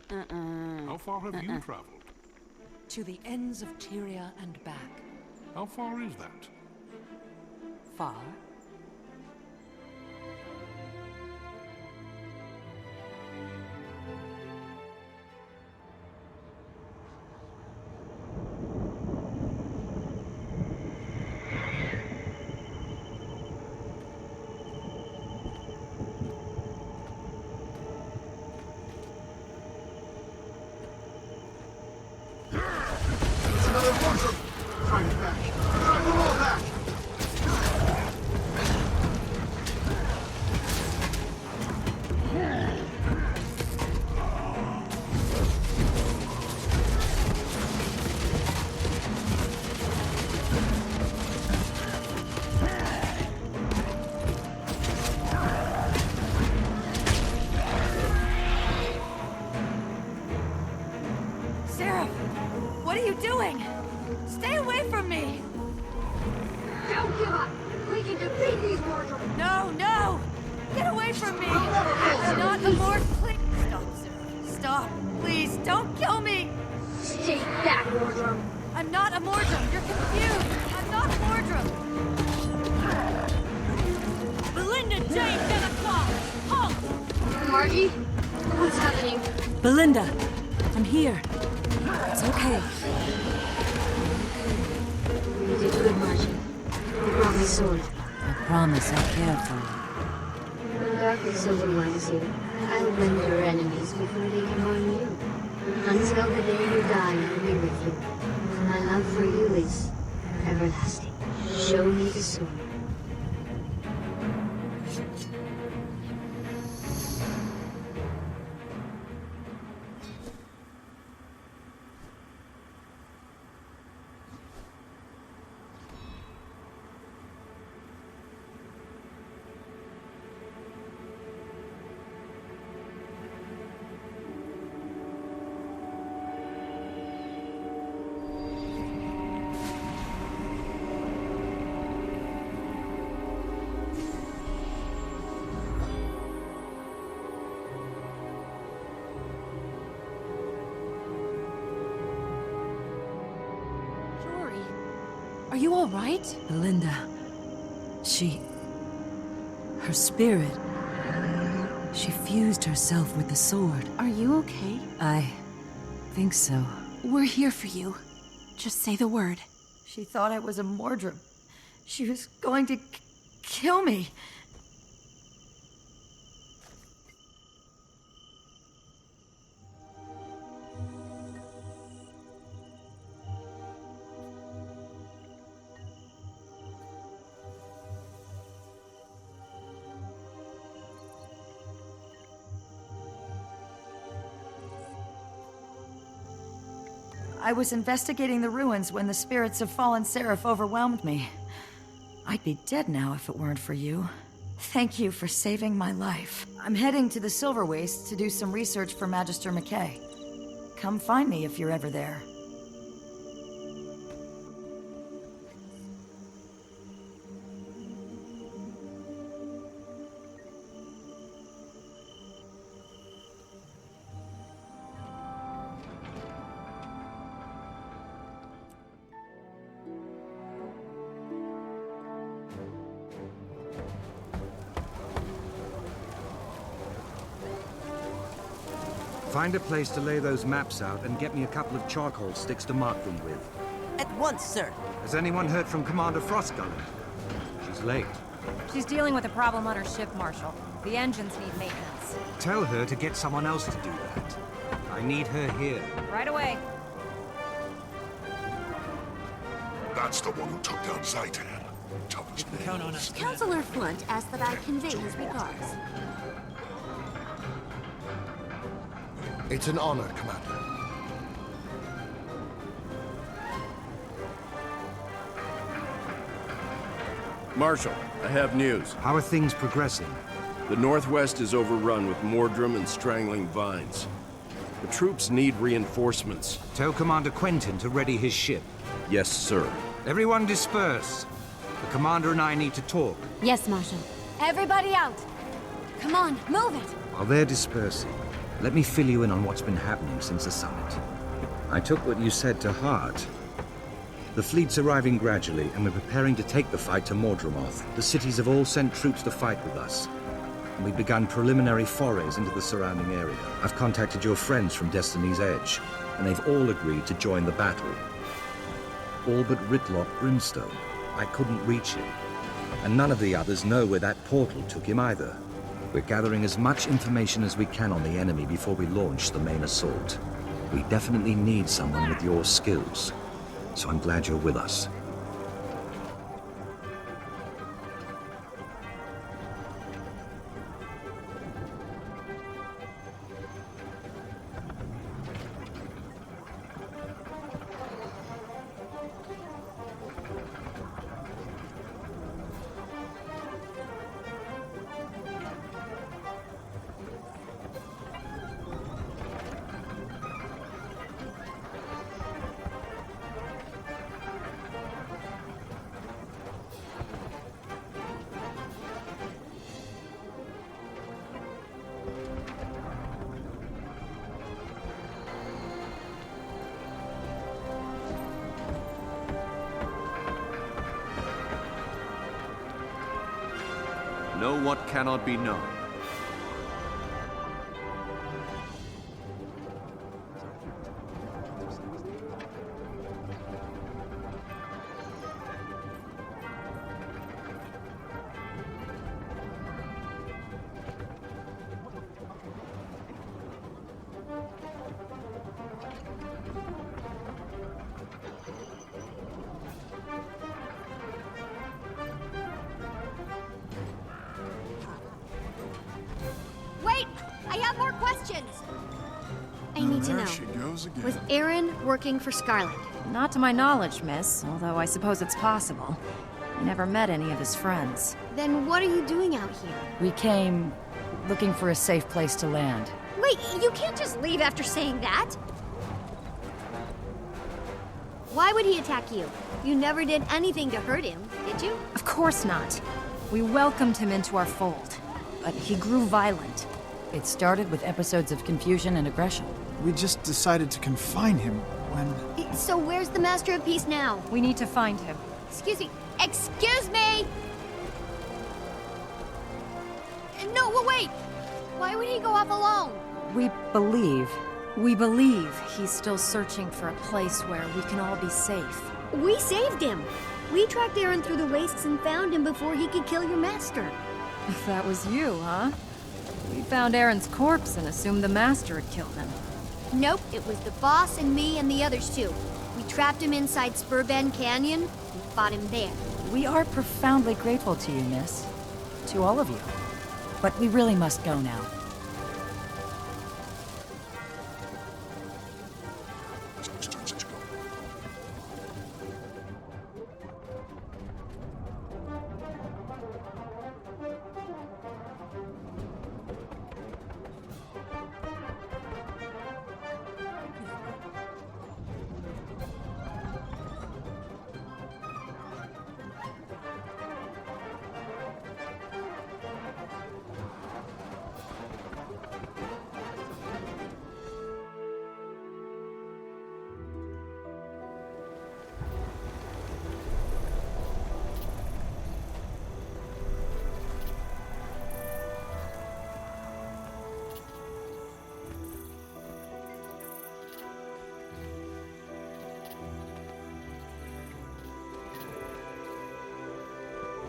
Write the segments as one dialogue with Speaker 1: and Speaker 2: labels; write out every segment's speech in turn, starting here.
Speaker 1: How far have you traveled?
Speaker 2: To the ends of Tyria and back.
Speaker 1: How far is that?
Speaker 2: Far?
Speaker 3: Another monster! Trying to back! Trying to roll back!
Speaker 4: What are you doing? Stay away from me!
Speaker 5: Don't give up! We can defeat these mortals!
Speaker 4: No, no! Get away from me! I'm not a mort. Please stop, sir. Stop. Please, don't kill me!
Speaker 5: Stay back, Mordrum!
Speaker 4: I'm not a Mordrum. You're confused. I'm not a Mordrum. Belinda Jane Delacroix! Halt!
Speaker 5: Margie? What's happening?
Speaker 2: Belinda! I'm here. It's okay.
Speaker 5: You did good, Margie. You brought me sword.
Speaker 2: I promise I'll care for you.
Speaker 5: When Dark and Silverwastes here, I'll win your enemies before they can harm you. Until the day you die, I'll be with you. My love for you is everlasting. Show me the sword.
Speaker 4: Are you all right?
Speaker 2: Belinda. Her spirit. She fused herself with the sword.
Speaker 4: Are you okay?
Speaker 2: I think so.
Speaker 4: We're here for you. Just say the word. She thought I was a Mordrum. She was going to kill me. I was investigating the ruins when the spirits of fallen Seraph overwhelmed me. I'd be dead now if it weren't for you. Thank you for saving my life. I'm heading to the Silverwastes to do some research for Magister McKay. Come find me if you're ever there.
Speaker 6: Find a place to lay those maps out and get me a couple of charcoal sticks to mark them with.
Speaker 7: At once, sir.
Speaker 6: Has anyone heard from Commander Frostgullet? She's late.
Speaker 8: She's dealing with a problem on her ship, Marshal. The engines need maintenance.
Speaker 6: Tell her to get someone else to do that. I need her here.
Speaker 8: Right away.
Speaker 1: That's the one who took down Zaitan. Toughest man.
Speaker 7: Count on us.
Speaker 5: Counselor Flunt asked that I convey his regards.
Speaker 3: It's an honor, Commander.
Speaker 9: Marshal, I have news.
Speaker 6: How are things progressing?
Speaker 9: The Northwest is overrun with Mordrum and strangling vines. The troops need reinforcements.
Speaker 6: Tell Commander Quentin to ready his ship.
Speaker 9: Yes, sir.
Speaker 6: Everyone disperse. The Commander and I need to talk.
Speaker 5: Yes, Marshal. Everybody out! Come on, move it!
Speaker 6: While they're dispersing, Let me fill you in on what's been happening since the summit. I took what you said to heart. The fleet's arriving gradually, and we're preparing to take the fight to Mordremoth. The cities have all sent troops to fight with us, and we've begun preliminary forays into the surrounding area. I've contacted your friends from Destiny's Edge, and they've all agreed to join the battle. All but Ritlock Brimstone. I couldn't reach him, and none of the others know where that portal took him either. We're gathering as much information as we can on the enemy before we launch the main assault. We definitely need someone with your skills, so I'm glad you're with us.
Speaker 7: Know what cannot be known.
Speaker 10: Wait! I have more questions! I need to
Speaker 3: There
Speaker 10: know.
Speaker 3: she goes again.
Speaker 10: Was Aaron working for Scarlet?
Speaker 8: Not to my knowledge, miss, although I suppose it's possible. I never met any of his friends.
Speaker 10: Then what are you doing out here?
Speaker 4: We came looking for a safe place to land.
Speaker 10: Wait, you can't just leave after saying that! Why would he attack you? You never did anything to hurt him, did you?
Speaker 8: Of course not. We welcomed him into our fold, but he grew violent.
Speaker 4: It started with episodes of confusion and aggression.
Speaker 3: We just decided to confine him when...
Speaker 10: So where's the Master of Peace now?
Speaker 8: We need to find him.
Speaker 10: Excuse me. Excuse me! No, wait! Why would he go off alone?
Speaker 4: We believe.
Speaker 8: We believe he's still searching for a place where we can all be safe.
Speaker 10: We saved him! We tracked Aaron through the wastes and found him before he could kill your master.
Speaker 8: That was you, huh? We found Aaron's corpse and assumed the Master had killed him.
Speaker 10: Nope, it was the boss and me and the others too. We trapped him inside Spurbend Canyon and fought him there.
Speaker 4: We are profoundly grateful to you, miss. To all of you. But we really must go now.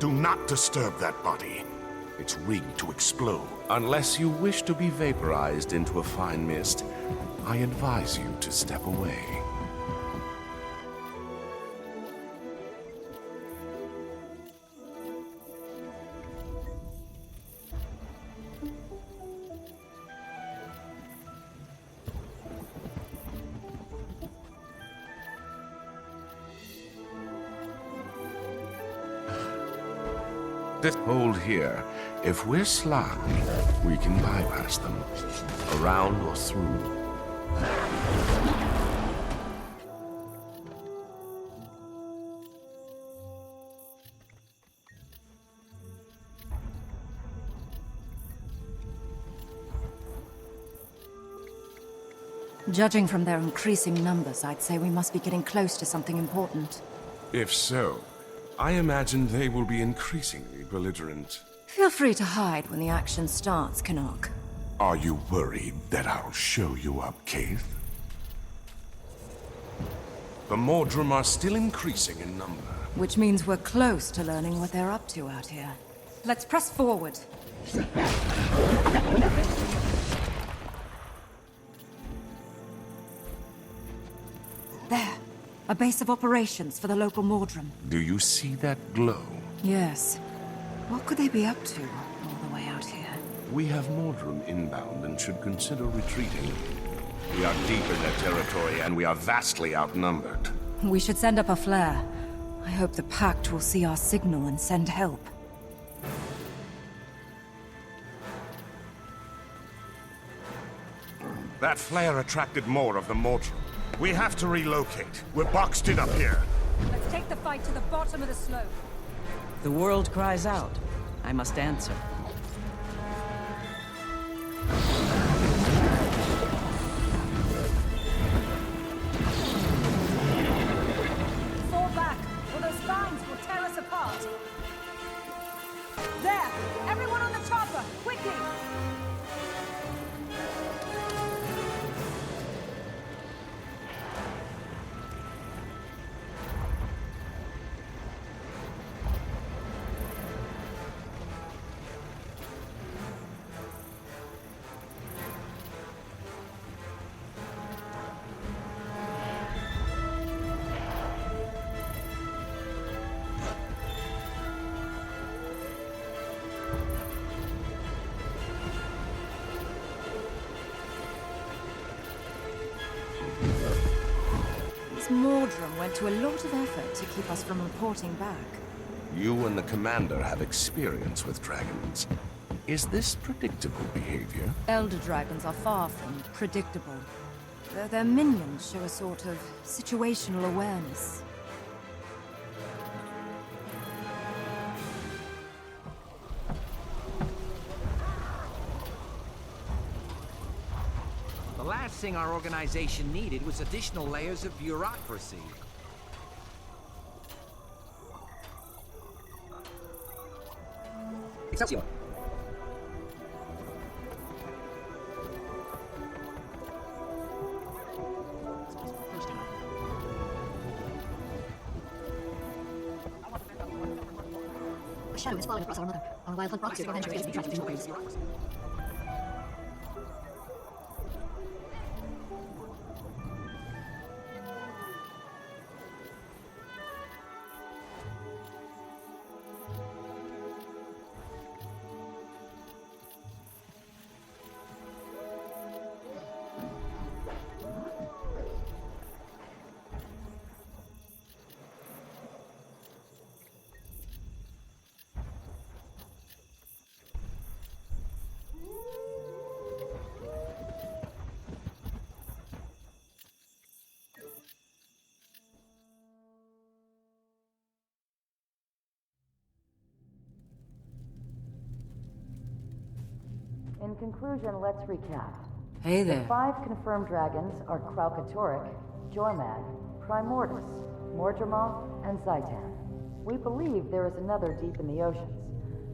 Speaker 1: Do not disturb that body. It's rigged to explode.
Speaker 9: Unless you wish to be vaporized into a fine mist, I advise you to step away. Hold here. If we're sly, we can bypass them. Around or through.
Speaker 8: Judging from their increasing numbers, I'd say we must be getting close to something important.
Speaker 11: If so, I imagine they will be increasingly belligerent.
Speaker 8: Feel free to hide when the action starts, Canuck.
Speaker 1: Are you worried that I'll show you up, Keith?
Speaker 11: The Mordrum are still increasing in number.
Speaker 8: Which means we're close to learning what they're up to out here. Let's press forward. There. A base of operations for the local Mordrum.
Speaker 11: Do you see that glow?
Speaker 8: Yes. What could they be up to all the way out here?
Speaker 11: We have Mordrum inbound and should consider retreating. We are deep in their territory and we are vastly outnumbered.
Speaker 8: We should send up a flare. I hope the Pact will see our signal and send help.
Speaker 1: That flare attracted more of the Mordrum. We have to relocate. We're boxed in up here.
Speaker 8: Let's take the fight to the bottom of the slope.
Speaker 2: The world cries out. I must answer.
Speaker 8: Fall back, or those vines will tear us apart. There! Everyone on the chopper! Quickly! Mordrum went to a lot of effort to keep us from reporting back.
Speaker 11: You and the commander have experience with dragons. Is this predictable behavior?
Speaker 8: Elder dragons are far from predictable. Their minions show a sort of situational awareness.
Speaker 12: The last thing our organization needed was additional layers of bureaucracy. Excelsior!
Speaker 10: A shadow is falling across our mother. Our wild hunt rocks to avenge her against the tragic warriors.
Speaker 4: In conclusion, let's recap.
Speaker 2: Hey there.
Speaker 4: The 5 confirmed dragons are Kralkatoric, Jormag, Primordus, Mordremoth, and Zaitan. We believe there is another deep in the oceans,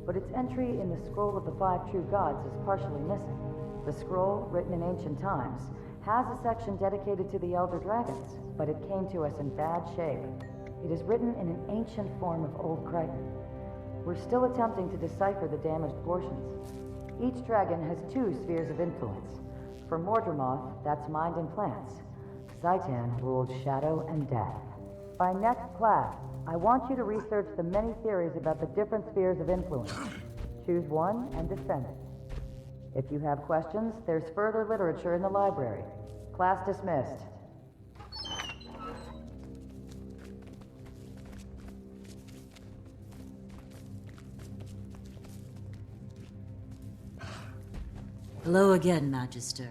Speaker 4: but its entry in the Scroll of the 5 True Gods is partially missing. The scroll, written in ancient times, has a section dedicated to the Elder Dragons, but it came to us in bad shape. It is written in an ancient form of Old Crichton. We're still attempting to decipher the damaged portions. Each dragon has 2 spheres of influence. For Mordremoth, that's mind and plants. Zaitan rules shadow and death. By next class, I want you to research the many theories about the different spheres of influence. Choose one and defend it. If you have questions, there's further literature in the library. Class dismissed.
Speaker 2: Hello again, Magister.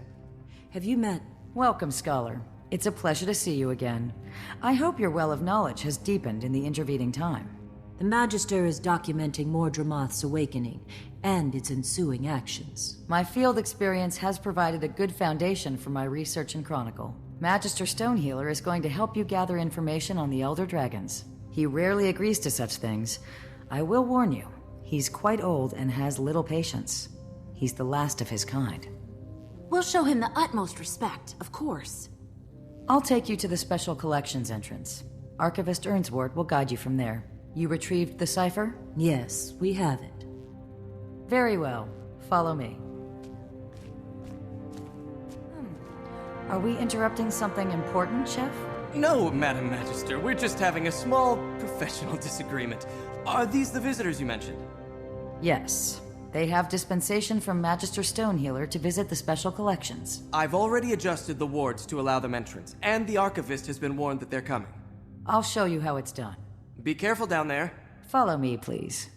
Speaker 2: Have you met...
Speaker 4: Welcome, Scholar. It's a pleasure to see you again. I hope your well of knowledge has deepened in the intervening time.
Speaker 2: The Magister is documenting Mordremoth's awakening and its ensuing actions.
Speaker 4: My field experience has provided a good foundation for my research and chronicle. Magister Stonehealer is going to help you gather information on the Elder Dragons. He rarely agrees to such things. I will warn you, he's quite old and has little patience. He's the last of his kind.
Speaker 13: We'll show him the utmost respect, of course.
Speaker 4: I'll take you to the Special Collections entrance. Archivist Earnswort will guide you from there. You retrieved the cipher?
Speaker 2: Yes, we have it.
Speaker 4: Very well. Follow me. Are we interrupting something important, Chef?
Speaker 14: No, Madam Magister. We're just having a small professional disagreement. Are these the visitors you mentioned?
Speaker 4: Yes. They have dispensation from Magister Stonehealer to visit the Special Collections.
Speaker 14: I've already adjusted the wards to allow them entrance, and the Archivist has been warned that they're coming.
Speaker 4: I'll show you how it's done.
Speaker 14: Be careful down there.
Speaker 4: Follow me, please.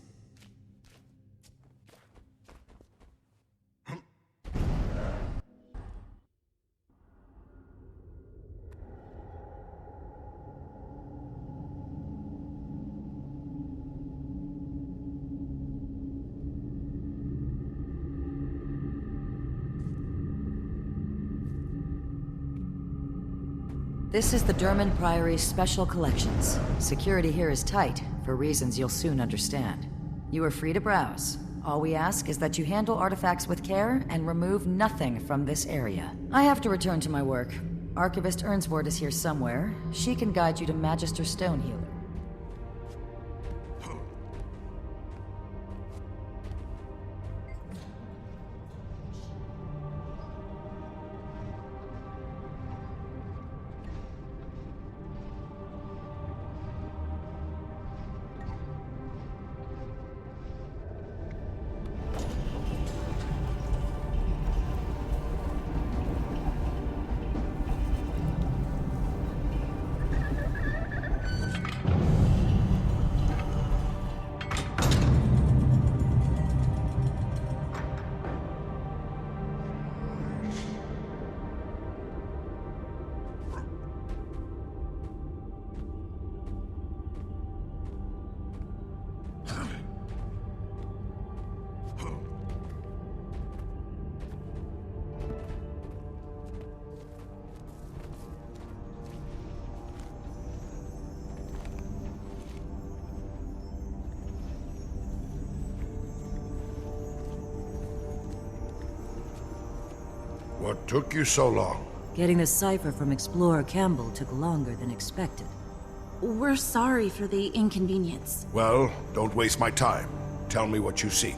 Speaker 4: This is the Derman Priory's Special Collections. Security here is tight, for reasons you'll soon understand. You are free to browse. All we ask is that you handle artifacts with care and remove nothing from this area. I have to return to my work. Archivist Earnswort is here somewhere. She can guide you to Magister Stonehealer.
Speaker 1: What took you so long?
Speaker 2: Getting the cipher from Explorer Campbell took longer than expected.
Speaker 13: We're sorry for the inconvenience.
Speaker 1: Well, don't waste my time. Tell me what you seek.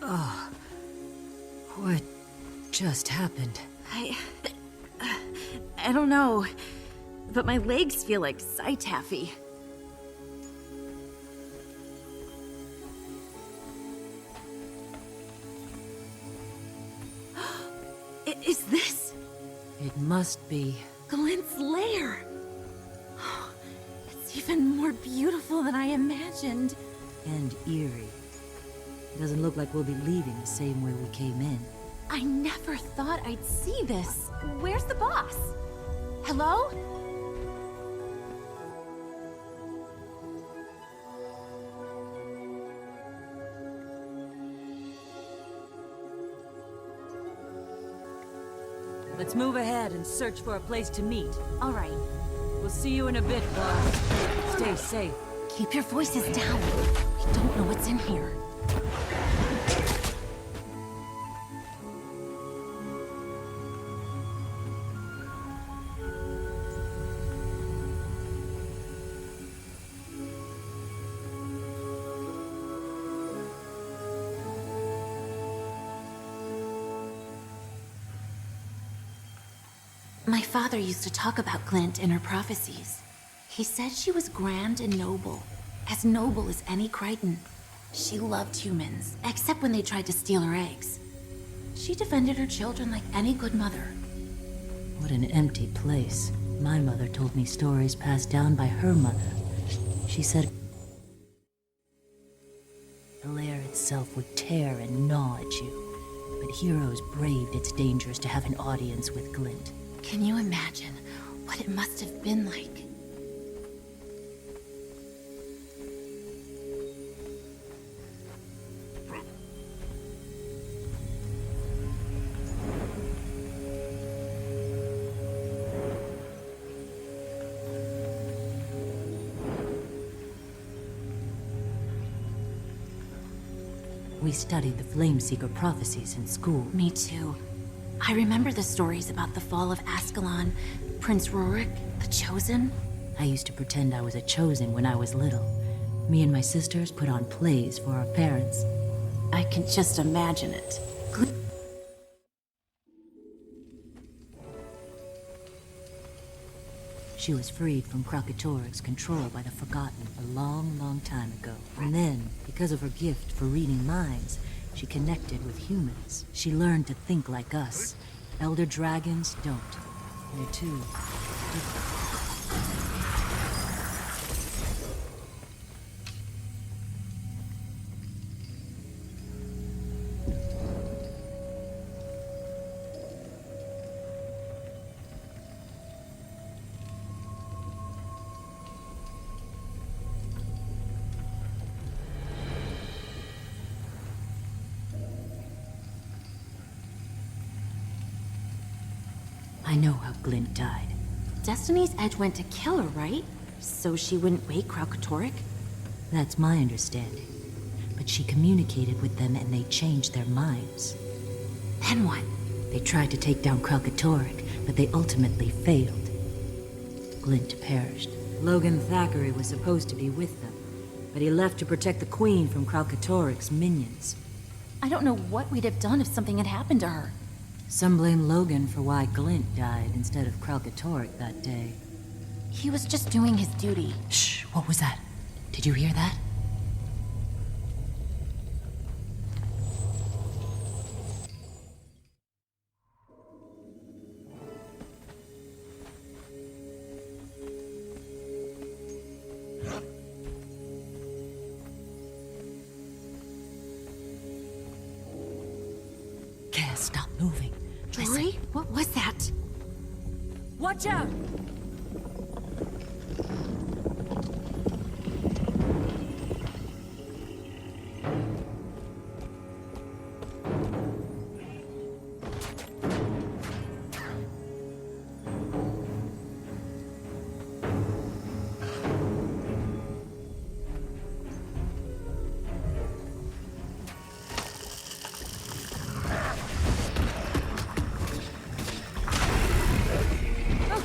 Speaker 2: Oh, what just happened?
Speaker 13: I don't know, but my legs feel like Taffy. Is this?
Speaker 2: It must be.
Speaker 13: Glenn's lair. It's even more beautiful than I imagined.
Speaker 2: And eerie. It doesn't look like we'll be leaving the same way we came in.
Speaker 13: I never thought I'd see this. Where's the boss? Hello?
Speaker 2: Let's move ahead and search for a place to meet.
Speaker 13: All right.
Speaker 2: We'll see you in a bit, boss. Stay safe.
Speaker 13: Keep your voices down. We don't know what's in here. My father used to talk about Glint in her prophecies. He said she was grand and noble as any Crichton. She loved humans, except when they tried to steal her eggs. She defended her children like any good mother.
Speaker 2: What an empty place. My mother told me stories passed down by her mother. She said the lair itself would tear and gnaw at you, but heroes braved its dangers to have an audience with Glint.
Speaker 13: Can you imagine what it must have been like?
Speaker 2: We studied the Flameseeker prophecies in school.
Speaker 13: Me too. I remember the stories about the fall of Ascalon, Prince Rorik, the Chosen.
Speaker 2: I used to pretend I was a Chosen when I was little. Me and my sisters put on plays for our parents.
Speaker 13: I can just imagine it.
Speaker 2: She was freed from Krakatorik's control by the Forgotten a long, long time ago. And then, because of her gift for reading minds, she connected with humans. She learned to think like us. Elder dragons don't. They're too different. I know how Glint died.
Speaker 13: Destiny's Edge went to kill her, right? So she wouldn't wake Kralkatorik?
Speaker 2: That's my understanding. But she communicated with them and they changed their minds.
Speaker 13: Then what?
Speaker 2: They tried to take down Kralkatorik, but they ultimately failed. Glint perished. Logan Thackeray was supposed to be with them, but he left to protect the Queen from Kralkatorik's minions.
Speaker 13: I don't know what we'd have done if something had happened to her.
Speaker 2: Some blame Logan for why Glint died instead of Kralkatorik that day.
Speaker 13: He was just doing his duty.
Speaker 2: Shh, what was that? Did you hear that? Can't stop moving.
Speaker 13: Lori? What was that?
Speaker 2: Watch out!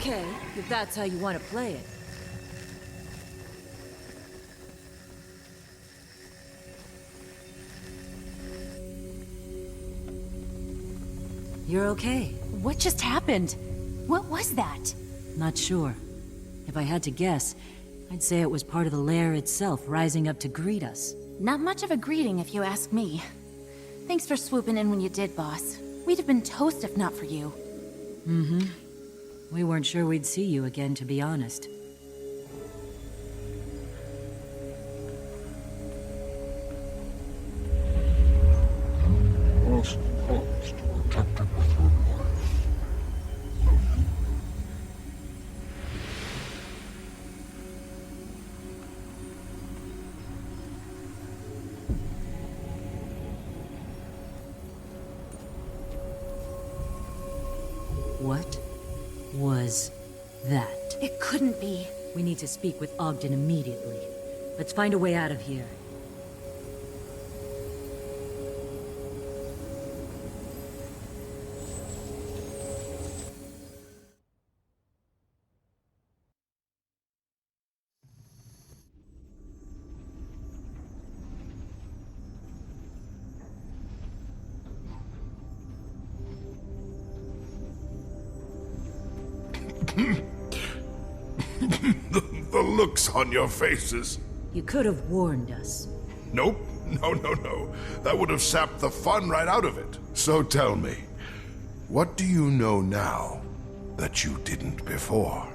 Speaker 2: Okay, if that's how you want to play it. You're okay.
Speaker 13: What just happened? What was that?
Speaker 2: Not sure. If I had to guess, I'd say it was part of the lair itself rising up to greet us.
Speaker 13: Not much of a greeting if you ask me. Thanks for swooping in when you did, boss. We'd have been toast if not for you.
Speaker 2: Mm-hmm. We weren't sure we'd see you again, to be honest. What was That.
Speaker 13: It couldn't be.
Speaker 2: We need to speak with Ogden immediately. Let's find a way out of here.
Speaker 1: The looks on your faces.
Speaker 2: You could have warned us.
Speaker 1: Nope. No. That would have sapped the fun right out of it. So tell me, what do you know now that you didn't before?